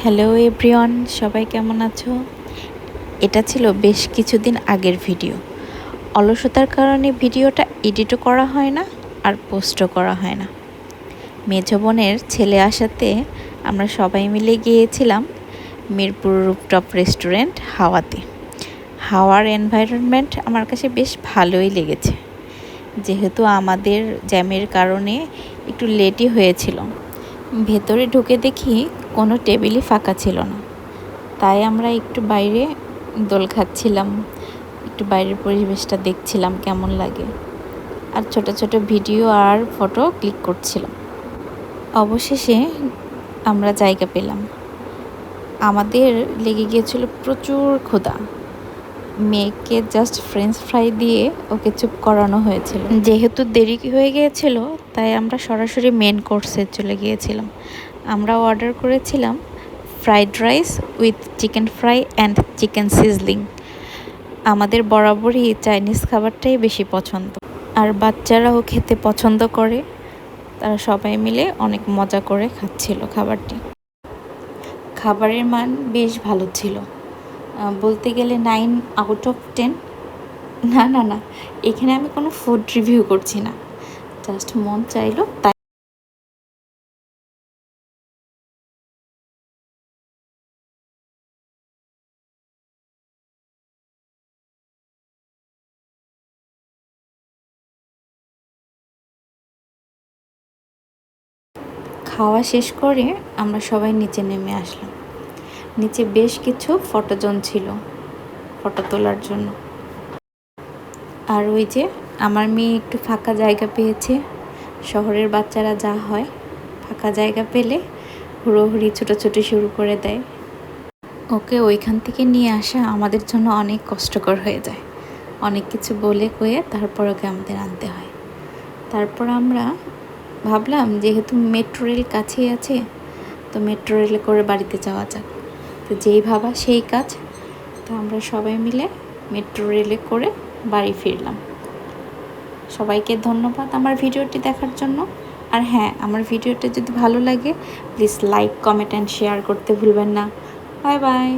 Hello everyone, সবাই কেমন আছো? এটা ছিল বেশ কিছুদিন আগের ভিডিও। অলসতার কারণে ভিডিওটা এডিটও করা হয় না আর পোস্টও করা হয় না। মেজো বোনের ছেলে আসাতে আমরা সবাই মিলে গিয়েছিলাম মিরপুর রুফটপ রেস্টুরেন্ট হাওয়াতে। হাওয়ার এনভায়রনমেন্ট আমার কাছে বেশ ভালোই লেগেছে, যেহেতু আমাদের জ্যামের কারণে একটু লেটই হয়েছিল। ভেতরে ঢুকে দেখি কোনো টেবিলই ফাঁকা ছিল না, তাই আমরা একটু বাইরে দোল খাচ্ছিলাম, একটু বাইরের পরিবেশটা দেখছিলাম কেমন লাগে, আর ছোট ছোট ভিডিও আর ফটো ক্লিক করছিলাম। অবশেষে আমরা জায়গা পেলাম। আমাদের লেগে গিয়েছিল প্রচুর ক্ষুধা। মেয়েকে জাস্ট ফ্রেঞ্চ ফ্রাই দিয়ে ওকে চুপ করানো হয়েছিল। যেহেতু দেরি হয়ে গিয়েছিল, তাই আমরা সরাসরি মেন কোর্সে চলে গিয়েছিলাম। আমরা অর্ডার করেছিলাম fried rice with chicken fry and chicken sizzling. আমাদের বরাবরই চাইনিজ খাবারটাই বেশি পছন্দ, আর বাচ্চারাও খেতে পছন্দ করে। তারা সবাই মিলে অনেক মজা করে খাচ্ছিল খাবারটি। খাবারের মান বেশ ভালো ছিল, বলতে গেলে 9/10। না না না, এখানে আমি কোনো ফুড রিভিউ করছি না, জাস্ট মন চাইলো তাই। খাওয়া শেষ করে আমরা সবাই নিচে নেমে আসলাম। নিচে বেশ কিছু ফটোজোন ছিল ফটো তোলার জন্য। আর ওই যে আমার মেয়ে একটু ফাঁকা জায়গা পেয়েছে। শহরের বাচ্চারা যা হয়, ফাঁকা জায়গা পেলে হুড়োহুড়ি ছোটাছুটি শুরু করে দেয়। ওকে ওইখান থেকে নিয়ে আসা আমাদের জন্য অনেক কষ্টকর হয়ে যায়। অনেক কিছু বলে কয়ে তারপর ওকে আমাদের আনতে হয়। তারপর আমরা ভাবলাম, যেহেতু মেট্রো রেল কাছেই আছে, তো মেট্রো রেলে করে বাড়িতে যাওয়া যাক। তো যেই ভাবা সেই কাজ। তো আমরা সবাই মিলে মেট্রো রেলে করে বাড়ি ফিরলাম। সবাইকে ধন্যবাদ আমার ভিডিওটি দেখার জন্য। আর হ্যাঁ, আমার ভিডিওটা যদি ভালো লাগে, please like, comment and share করতে ভুলবেন না। Bye bye.